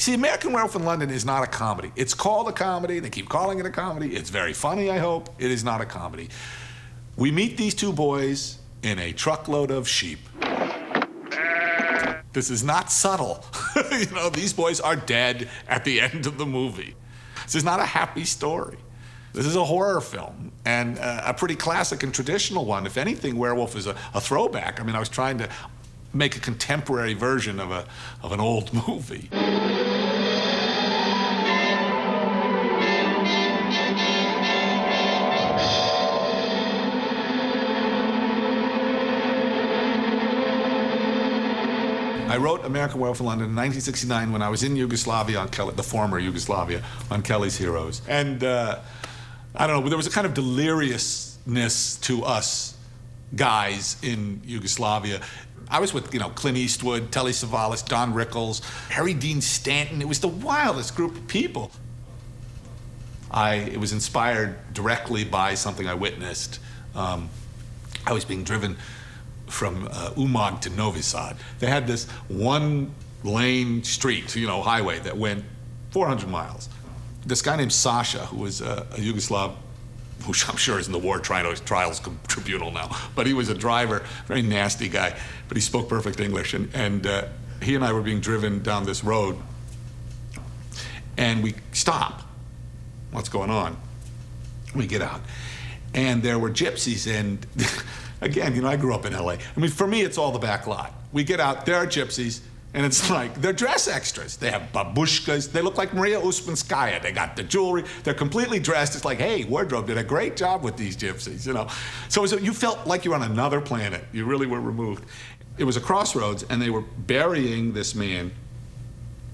See, American Werewolf in London is not a comedy. It's called a comedy. They keep calling it a comedy. It's very funny, I hope. It is not a comedy. We meet these two boys in a truckload of sheep. This is not subtle. You know, these boys are dead at the end of the movie. This is not a happy story. This is a horror film, and a pretty classic and traditional one. If anything, Werewolf is a throwback. I mean, I was trying to make a contemporary version of an old movie. I wrote American Werewolf in London in 1969 when I was in Yugoslavia on the former Yugoslavia, on Kelly's Heroes. And I don't know, there was a kind of deliriousness to us guys in Yugoslavia. I was with, Clint Eastwood, Telly Savalas, Don Rickles, Harry Dean Stanton. It was the wildest group of people. It was inspired directly by something I witnessed. I was being driven from Umag to Novi Sad. They had this one-lane street, highway that went 400 miles. This guy named Sasha, who was a Yugoslav, who I'm sure is in the War Trials Tribunal now, but he was a driver, very nasty guy, but he spoke perfect English. And he and I were being driven down this road, and we stop. What's going on? We get out, and there were gypsies, and again, I grew up in LA. I mean, for me, it's all the back lot. We get out, there are gypsies, and it's like, they're dress extras. They have babushkas. They look like Maria Usmanskaya. They got the jewelry. They're completely dressed. It's like, hey, wardrobe did a great job with these gypsies, So you felt like you were on another planet. You really were removed. It was a crossroads, and they were burying this man.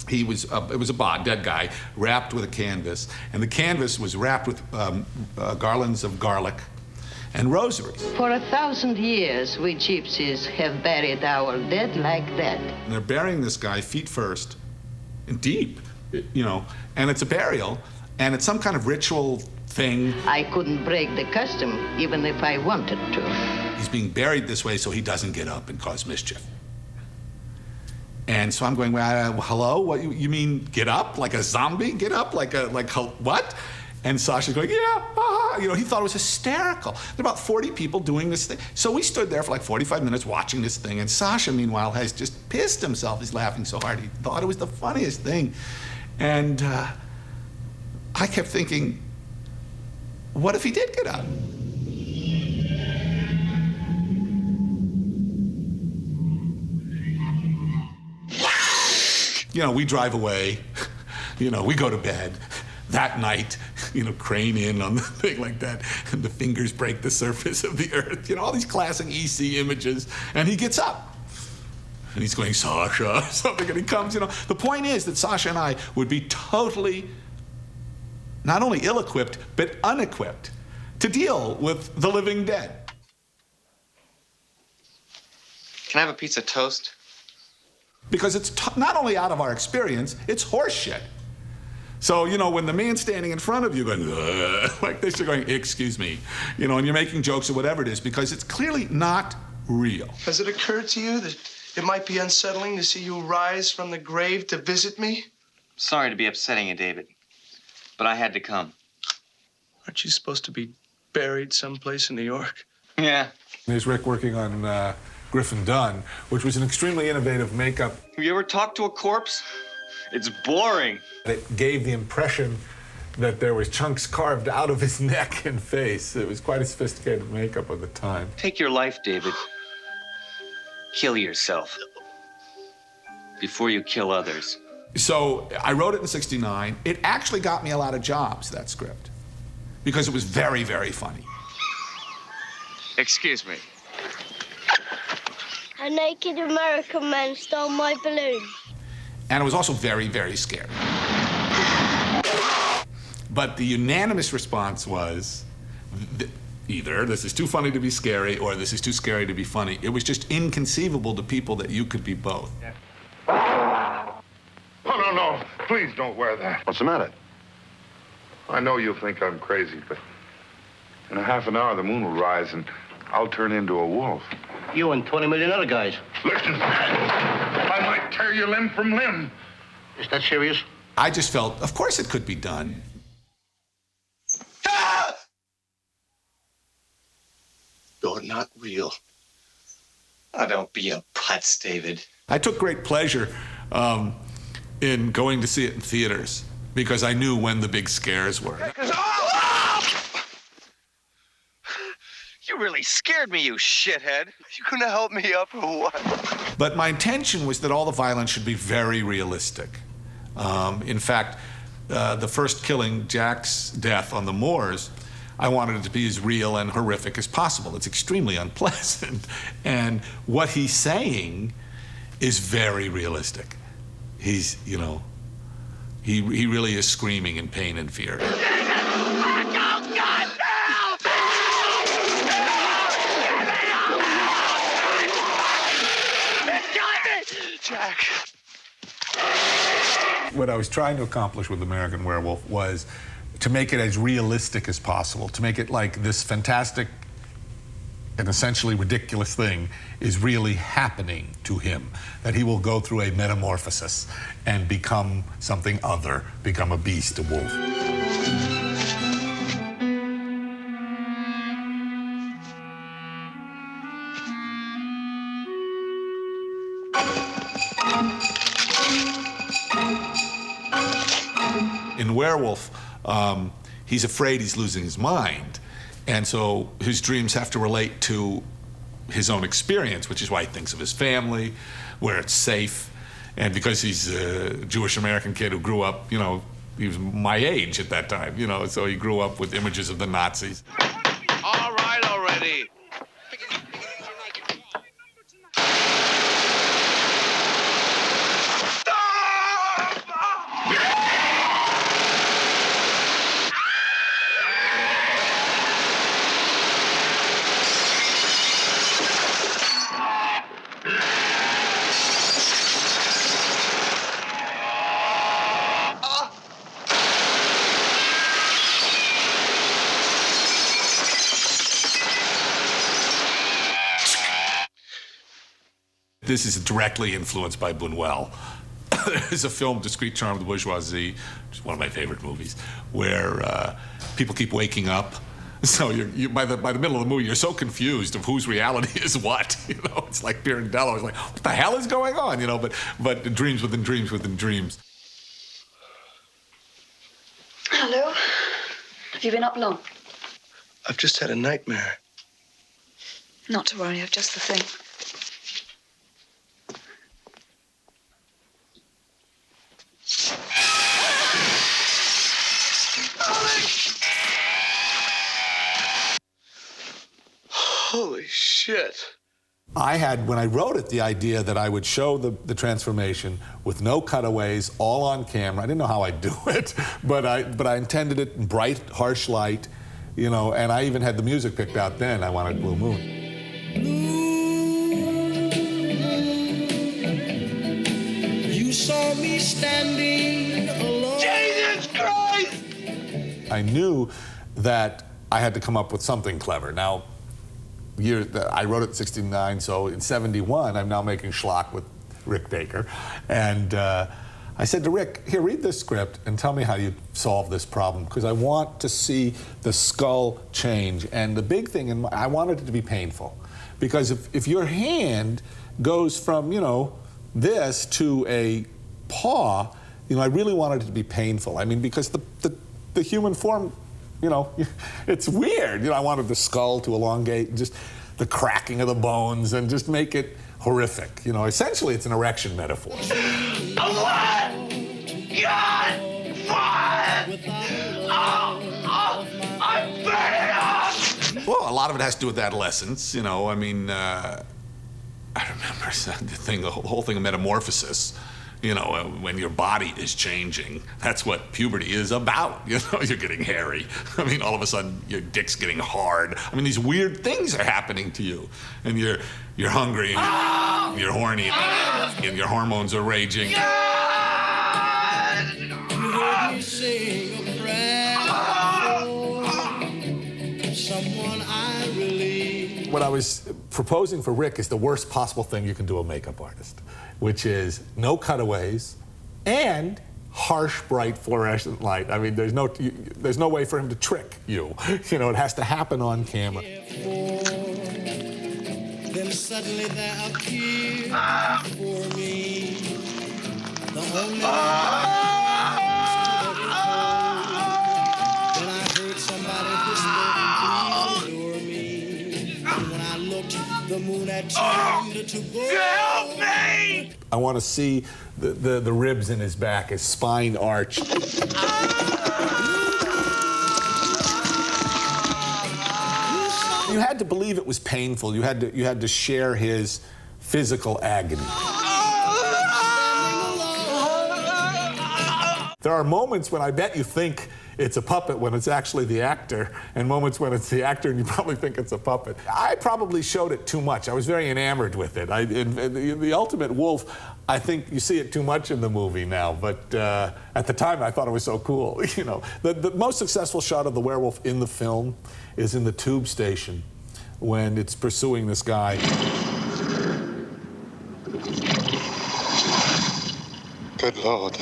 It was a dead guy, wrapped with a canvas, and the canvas was wrapped with garlands of garlic and rosaries. For 1,000 years, we gypsies have buried our dead like that. And they're burying this guy feet first, and deep, and it's a burial, and it's some kind of ritual thing. I couldn't break the custom, even if I wanted to. He's being buried this way so he doesn't get up and cause mischief. And so I'm going, well, hello? What you mean get up like a zombie? Get up like what? And Sasha's going, yeah, he thought it was hysterical. There were about 40 people doing this thing. So we stood there for like 45 minutes watching this thing, and Sasha, meanwhile, has just pissed himself. He's laughing so hard. He thought it was the funniest thing. And I kept thinking, what if he did get up? We drive away, we go to bed. That night, crane in on the thing like that, and the fingers break the surface of the earth, all these classic EC images, and he gets up. And he's going, Sasha, something, and he comes, The point is that Sasha and I would be totally, not only ill-equipped, but unequipped to deal with the living dead. Can I have a piece of toast? Because it's not only out of our experience, it's horse shit. So, when the man's standing in front of you going, like this, you're going, excuse me, and you're making jokes or whatever it is, because it's clearly not real. Has it occurred to you that it might be unsettling to see you rise from the grave to visit me? Sorry to be upsetting you, David, but I had to come. Aren't you supposed to be buried someplace in New York? Yeah. There's Rick working on Griffin Dunn, which was an extremely innovative makeup. Have you ever talked to a corpse? It's boring. It gave the impression that there was chunks carved out of his neck and face. It was quite a sophisticated makeup at the time. Take your life, David. Kill yourself before you kill others. So I wrote it in '69. It actually got me a lot of jobs, that script, because it was very, very funny. Excuse me. A naked American man stole my balloon. And it was also very, very scary. But the unanimous response was either this is too funny to be scary or this is too scary to be funny. It was just inconceivable to people that you could be both. Oh, no. Please don't wear that. What's the matter? I know you'll think I'm crazy, but in a half an hour, the moon will rise and I'll turn into a wolf. You and 20 million other guys. Listen, I might tear you limb from limb. Is that serious? I just felt, of course it could be done. Ah! You're not real. Oh, don't be a putz, David. I took great pleasure in going to see it in theaters because I knew when the big scares were. You really scared me, you shithead. You gonna help me up or what? But my intention was that all the violence should be very realistic. In fact, the first killing, Jack's death on the moors, I wanted it to be as real and horrific as possible. It's extremely unpleasant. And what he's saying is very realistic. He's, you know, he really is screaming in pain and fear. Jack. What I was trying to accomplish with American Werewolf was to make it as realistic as possible, to make it like this fantastic and essentially ridiculous thing is really happening to him, that he will go through a metamorphosis and become something other, become a beast, a wolf. In Werewolf, he's afraid he's losing his mind. And so his dreams have to relate to his own experience, which is why he thinks of his family, where it's safe. And because he's a Jewish American kid who grew up, you know, he was my age at that time, you know, so he grew up with images of the Nazis. All right already. This is directly influenced by Buñuel. There's a film, Discreet Charm of the Bourgeoisie, which is one of my favorite movies, where people keep waking up. So by the middle of the movie, you're so confused of whose reality is what. You know, it's like Pirandello. It's like, what the hell is going on? You know, but dreams within dreams within dreams. Hello. Have you been up long? I've just had a nightmare. Not to worry, I've just the thing. Holy shit. I had, when I wrote it, the idea that I would show the transformation with no cutaways, all on camera. I didn't know how I'd do it, but I intended it in bright, harsh light, you know, and I even had the music picked out then. I wanted Blue Moon. You saw me standing alone. Jesus Christ! I knew that I had to come up with something clever. Now, I wrote it in '69, so in '71, I'm now making schlock with Rick Baker. And I said to Rick, here, read this script and tell me how you solve this problem, because I want to see the skull change. And the big thing, I wanted it to be painful. Because if your hand goes from, you know, this to a paw, you know, I really wanted it to be painful. I mean, because the human form, you know, it's weird. You know, I wanted the skull to elongate, just the cracking of the bones, and just make it horrific. You know, essentially, it's an erection metaphor. God! Fire! I'm burning up! Well, a lot of it has to do with adolescence. You know, I mean, I remember the whole thing of metamorphosis. You know, when your body is changing, that's what puberty is about. You know, you're getting hairy. I mean, all of a sudden, your dick's getting hard. I mean, these weird things are happening to you. And you're hungry, and you're horny, and your hormones are raging. You heard me sing a prayer for someone I really... What I was proposing for Rick is the worst possible thing you can do a makeup artist, which is no cutaways, and harsh, bright, fluorescent light. I mean, there's no way for him to trick you. You know, it has to happen on camera. Then suddenly there appeared before me the only one when I heard somebody whisper, please adore me. And when I looked, the moon had turned to gold. Help me! I want to see the ribs in his back, his spine arch. You had to believe it was painful. You had to share his physical agony. There are moments when I bet you think it's a puppet when it's actually the actor, and moments when it's the actor and you probably think it's a puppet. I probably showed it too much. I was very enamored with it. In the Ultimate Wolf, I think you see it too much in the movie now, but at the time I thought it was so cool. You know, the most successful shot of the werewolf in the film is in the tube station when it's pursuing this guy. Good Lord.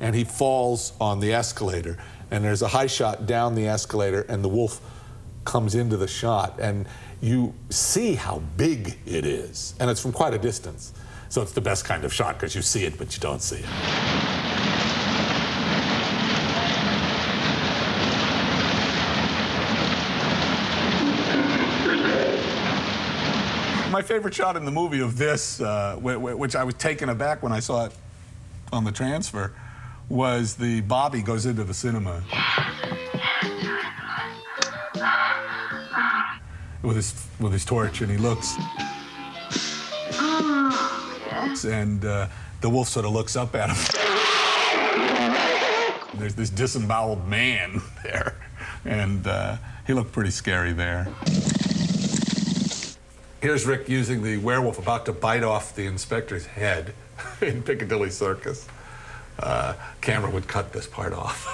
And he falls on the escalator, and there's a high shot down the escalator, and the wolf comes into the shot, and you see how big it is, and it's from quite a distance. So it's the best kind of shot because you see it, but you don't see it. My favorite shot in the movie of this, which I was taken aback when I saw it on the transfer, was the Bobby goes into the cinema with his torch, and he looks, and the wolf sort of looks up at him. There's this disemboweled man there, and he looked pretty scary there. Here's Rick using the werewolf about to bite off the inspector's head in Piccadilly Circus. Camera would cut this part off.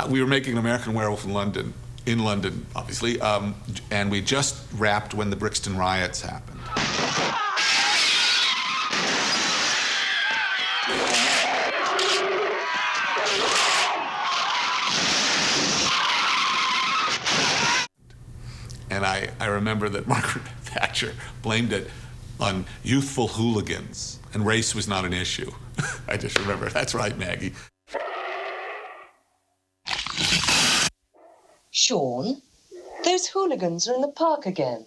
We were making American Werewolf in London, obviously, and we just wrapped when the Brixton riots happened. And I remember that Margaret Thatcher blamed it on youthful hooligans, and race was not an issue. I just remember, that's right, Maggie. Sean, those hooligans are in the park again.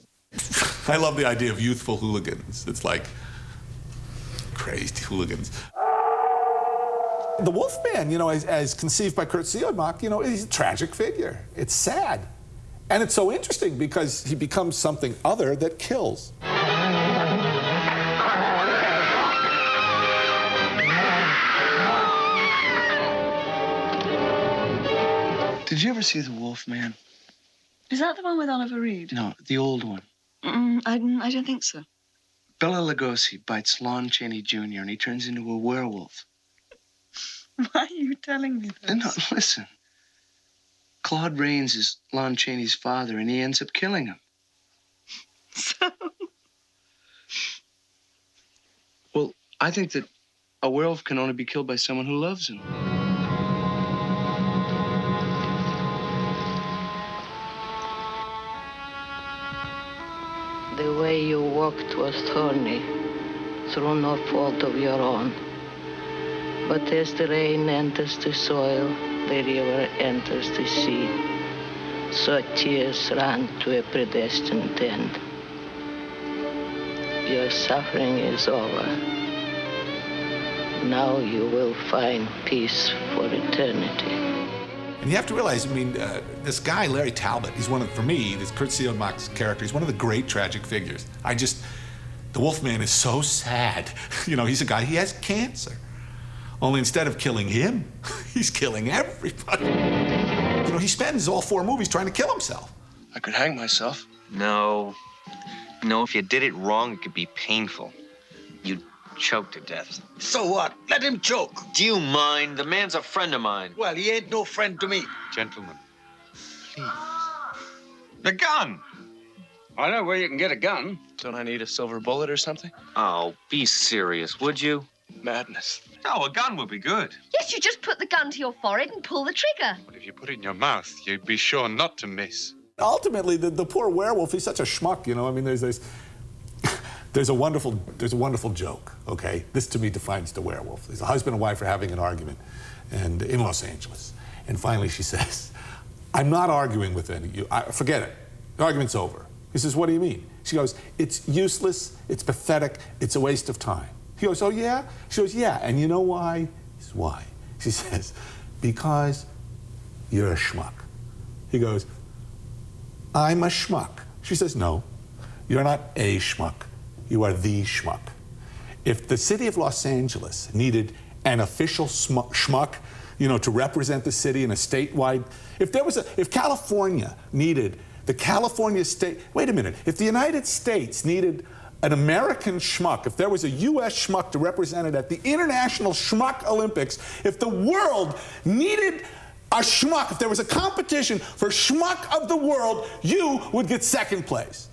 I love the idea of youthful hooligans. It's like crazy hooligans. The Wolfman, you know, as conceived by Kurt Siodmak, you know, he's a tragic figure. It's sad. And it's so interesting because he becomes something other that kills. Did you ever see The Wolf Man? Is that the one with Oliver Reed? No, the old one. I don't think so. Bela Lugosi bites Lon Chaney Jr. and he turns into a werewolf. Why are you telling me this? No, listen. Claude Rains is Lon Chaney's father, and he ends up killing him. So? Well, I think that A werewolf can only be killed by someone who loves him. The way you walked was thorny, through no fault of your own. But as the rain enters the soil, the river enters the sea. So tears run to a predestined end. Your suffering is over. Now you will find peace for eternity. And you have to realize, I mean, this guy, Larry Talbot, he's one of, for me, this Kurt Siodmak's character, he's one of the great tragic figures. The Wolfman is so sad. You know, he's a guy, he has cancer. Only instead of killing him, he's killing everybody. You know, he spends all 4 movies trying to kill himself. I could hang myself. No. No, if you did it wrong, it could be painful. You'd choke to death. So what? Let him choke. Do you mind? The man's a friend of mine. Well, he ain't no friend to me. Gentlemen, please. The gun! I know where you can get a gun. Don't I need a silver bullet or something? Oh, be serious, would you? Madness. No, a gun would be good. Yes, you just put the gun to your forehead and pull the trigger. But if you put it in your mouth, you'd be sure not to miss. Ultimately, the poor werewolf, he's such a schmuck, you know. I mean, there's a wonderful joke, okay? This, to me, defines the werewolf. There's a husband and wife are having an argument in Los Angeles. And finally, she says, I'm not arguing with any of you. Forget it. The argument's over. He says, what do you mean? She goes, it's useless, it's pathetic, it's a waste of time. He goes, oh, yeah? She goes, yeah. And you know why? He says, why? She says, because you're a schmuck. He goes, I'm a schmuck. She says, no, you're not a schmuck. You are the schmuck. If the city of Los Angeles needed an official schmuck, you know, to represent the city in a statewide, if California needed the California state, wait a minute, if the United States needed an American schmuck, if there was a U.S. schmuck to represent it at the International Schmuck Olympics, if the world needed a schmuck, if there was a competition for schmuck of the world, you would get second place.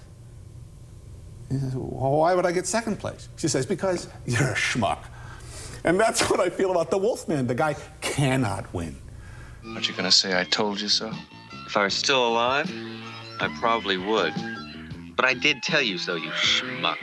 He says, well, why would I get second place? She says, because you're a schmuck. And that's what I feel about the Wolfman. The guy cannot win. Aren't you gonna say I told you so? If I were still alive, I probably would. But I did tell you so, you schmuck.